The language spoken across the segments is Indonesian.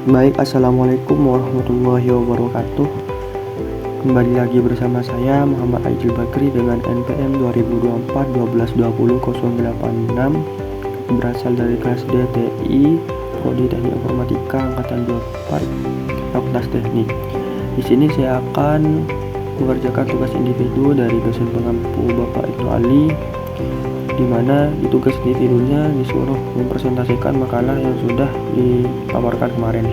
Baik, assalamualaikum warahmatullahi wabarakatuh. Kembali lagi bersama saya Muhammad Aijil Bakri dengan NPM 2024-12-20-086, berasal dari kelas DTI Prodi Teknik Informatika Angkatan 24 Fakultas Teknik. Di sini saya akan mengerjakan tugas individu dari dosen pengampu Bapak Ibnu Ali, di mana di tugas individunya disuruh mempresentasikan makalah yang sudah dipaparkan kemarin.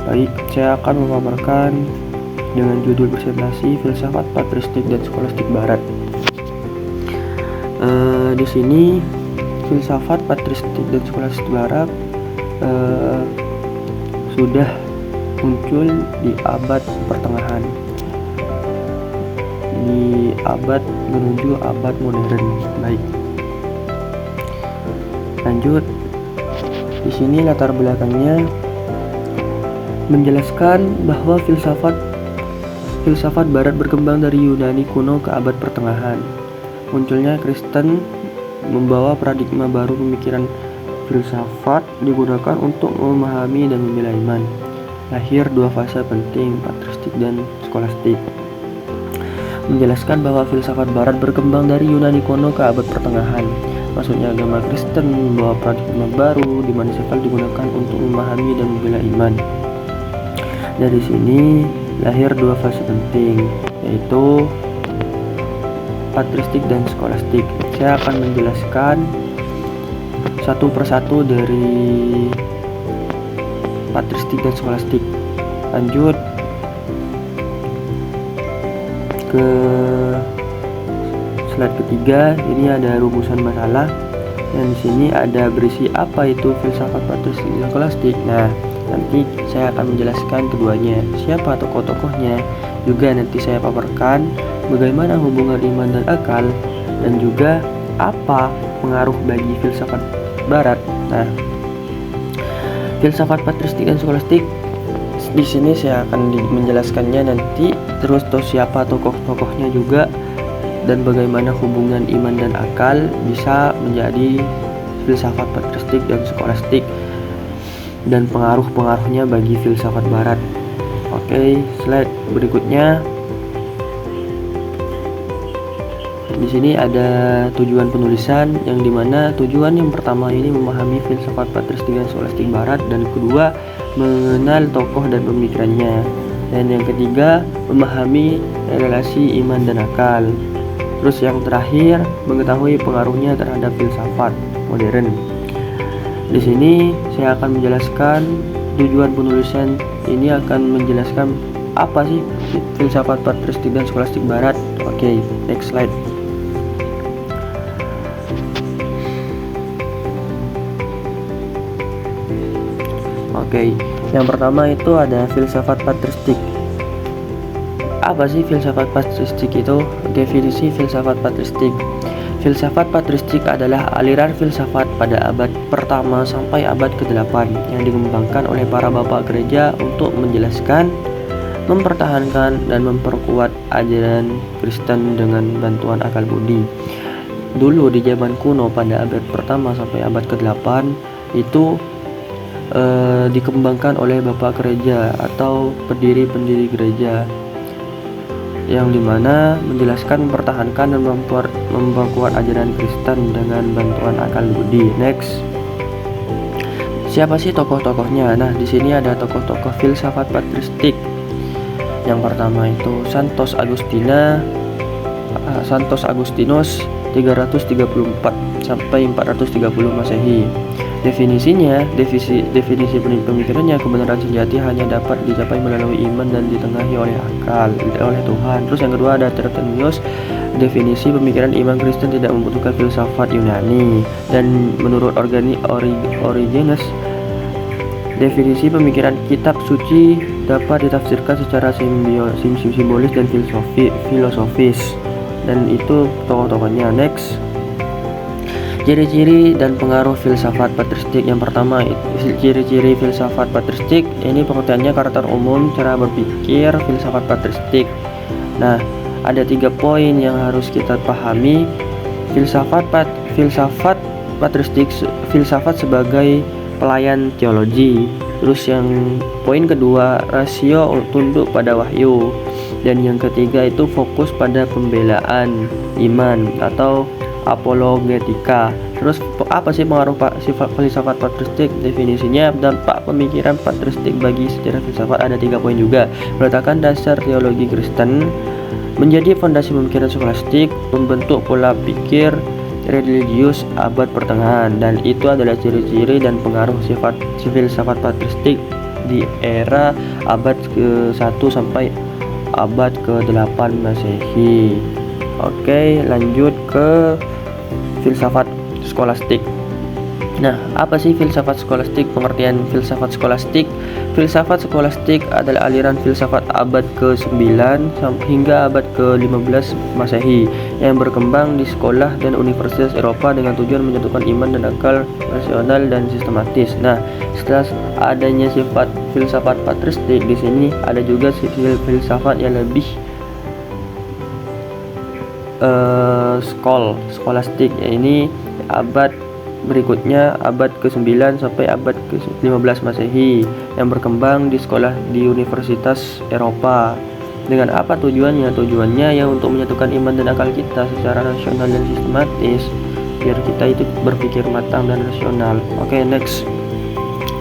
Baik, saya akan memaparkan dengan judul presentasi filsafat patristik dan skolastik barat. Di sini filsafat patristik dan skolastik barat sudah muncul di abad pertengahan, di abad menuju abad modern. Baik, lanjut. Di sini latar belakangnya menjelaskan bahwa filsafat barat berkembang dari Yunani kuno ke abad pertengahan. Munculnya Kristen membawa paradigma baru pemikiran filsafat digunakan untuk memahami dan membela iman. Lahir dua fase penting, patristik dan skolastik. Menjelaskan bahwa filsafat barat berkembang dari Yunani kuno ke abad pertengahan. Maksudnya agama Kristen membawa paradigma baru di mana sifat digunakan untuk memahami dan membela iman. Dari sini lahir dua fase penting, yaitu patristik dan skolastik. Saya akan menjelaskan satu persatu dari patristik dan skolastik. Lanjut ke slide ketiga. Ini ada rumusan masalah, dan di sini ada berisi apa itu filsafat patristik dan skolastik. Nah, nanti saya akan menjelaskan keduanya, siapa tokoh-tokohnya, juga nanti saya paparkan bagaimana hubungan iman dan akal, dan juga apa pengaruh bagi filsafat barat. Nah, filsafat patristik dan skolastik di sini saya akan menjelaskannya nanti, terus siapa tokoh-tokohnya juga, dan bagaimana hubungan iman dan akal bisa menjadi filsafat patristik dan skolastik, dan pengaruh-pengaruhnya bagi filsafat barat. Oke, slide berikutnya. Di sini ada tujuan penulisan, yang dimana tujuan yang pertama ini memahami filsafat patristik dan skolastik barat, dan kedua mengenal tokoh dan pemikirannya, dan yang ketiga memahami relasi iman dan akal. Terus yang terakhir mengetahui pengaruhnya terhadap filsafat modern. Di sini saya akan menjelaskan tujuan penulisan ini, akan menjelaskan apa sih filsafat patristik dan skolastik barat. Oke, next slide. Oke, yang pertama itu ada filsafat patristik. Apa sih filsafat patristik itu? Definisi filsafat patristik. Filsafat patristik adalah aliran filsafat pada abad pertama sampai abad ke-8 yang dikembangkan oleh para bapak gereja untuk menjelaskan, mempertahankan, dan memperkuat ajaran Kristen dengan bantuan akal budi. Dulu di zaman kuno pada abad pertama sampai abad ke-8 itu dikembangkan oleh bapak gereja atau pendiri-pendiri gereja, yang dimana menjelaskan, mempertahankan, dan memperkuat ajaran Kristen dengan bantuan akal budi. Next, siapa sih tokoh-tokohnya? Nah, di sini ada tokoh-tokoh filsafat patristik. Yang pertama itu Santos Agustinus 334 sampai 430 Masehi. Definisinya, definisi pemikirannya, kebenaran sejati hanya dapat dicapai melalui iman dan ditengahi oleh akal, oleh Tuhan. Terus yang kedua ada Tertullius, definisi pemikiran iman Kristen tidak membutuhkan filsafat Yunani. Dan menurut Origenes, definisi pemikiran kitab suci dapat ditafsirkan secara simbolis dan filosofis. Dan itu tokoh-tokohnya. Next, ciri-ciri dan pengaruh filsafat patristik. Yang pertama, ciri-ciri filsafat patristik ini pengertiannya karakter umum, cara berpikir filsafat patristik. Nah, ada 3 poin yang harus kita pahami. Filsafat patristik, filsafat sebagai pelayan teologi. Terus yang poin kedua, rasio tunduk pada wahyu. Dan yang ketiga itu fokus pada pembelaan iman atau apologetika. Terus apa sih pengaruh sifat filsafat patristik? Definisinya, dampak pemikiran patristik bagi sejarah filsafat ada 3 poin juga. Meletakkan dasar teologi Kristen, menjadi fondasi pemikiran skolastik, membentuk pola pikir religius abad pertengahan, dan itu adalah ciri-ciri dan pengaruh sifat filsafat patristik di era abad ke-1 sampai abad ke-8 Masehi. Oke, lanjut ke filsafat skolastik. Nah, apa sih filsafat skolastik? Pengertian filsafat skolastik. Filsafat skolastik adalah aliran filsafat abad ke-9 hingga abad ke-15 Masehi yang berkembang di sekolah dan universitas Eropa dengan tujuan menyatukan iman dan akal rasional dan sistematis. Nah, setelah adanya sifat filsafat patristik, di sini ada juga filsafat yang lebih skolastik, ini abad berikutnya, abad ke-9 sampai abad ke-15 Masehi yang berkembang di sekolah di universitas Eropa. Dengan apa tujuannya? Tujuannya ya untuk menyatukan iman dan akal kita secara rasional dan sistematis, biar kita itu berpikir matang dan rasional. Oke, next.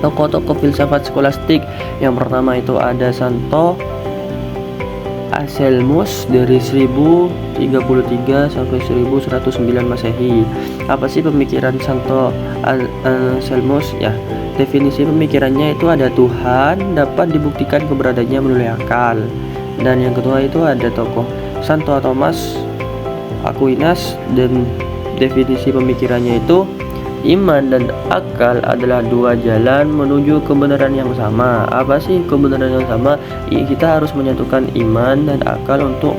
Tokoh-tokoh filsafat skolastik. Yang pertama itu ada Santo Anselmus dari 1033 sampai 1109 Masehi. Apa sih pemikiran Santo Anselmus? Ya, definisi pemikirannya itu ada Tuhan dapat dibuktikan keberadaannya melalui akal. Dan yang kedua itu ada tokoh Santo Thomas Aquinas, dan definisi pemikirannya itu iman dan akal adalah 2 jalan menuju kebenaran yang sama. Apa sih kebenaran yang sama? Kita harus menyatukan iman dan akal untuk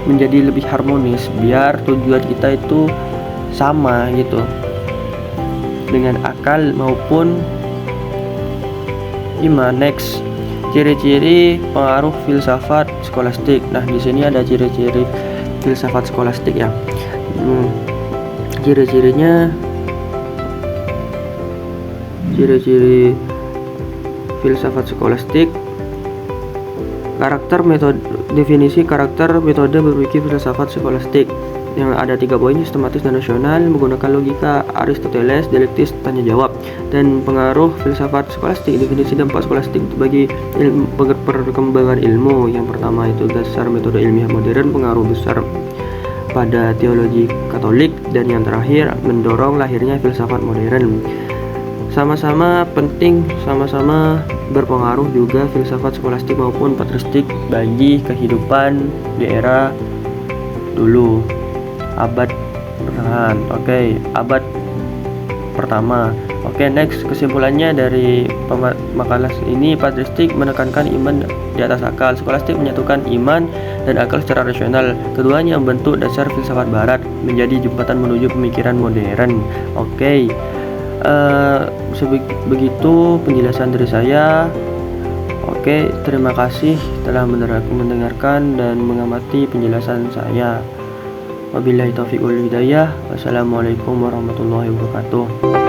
menjadi lebih harmonis, biar tujuan kita itu sama gitu dengan akal maupun iman. Next, ciri-ciri pengaruh filsafat skolastik. Nah, di sini ada ciri-ciri filsafat skolastik ya. Ciri-ciri filsafat skolastik. Karakter, metode, definisi karakter metode berpikir filsafat skolastik yang ada 3 poin: sistematis dan rasional, menggunakan logika Aristoteles, dialektis, tanya jawab. Dan pengaruh filsafat skolastik, definisi dampak skolastik bagi perkembangan ilmu. Yang pertama itu dasar metode ilmiah modern, pengaruh besar pada teologi Katolik, dan yang terakhir mendorong lahirnya filsafat modern. Sama-sama penting, sama-sama berpengaruh juga filsafat skolastik maupun patristik bagi kehidupan di era dulu, abad pertengahan. Oke, abad pertama. Oke, next, kesimpulannya dari makalah ini, patristik menekankan iman di atas akal, skolastik menyatukan iman dan akal secara rasional. Keduanya membentuk dasar filsafat barat, menjadi jembatan menuju pemikiran modern. Oke, begitu penjelasan dari saya. Oke, terima kasih telah mendengarkan dan mengamati penjelasan saya. Wabillahi taufiq wal hidayah. Wassalamualaikum warahmatullahi wabarakatuh.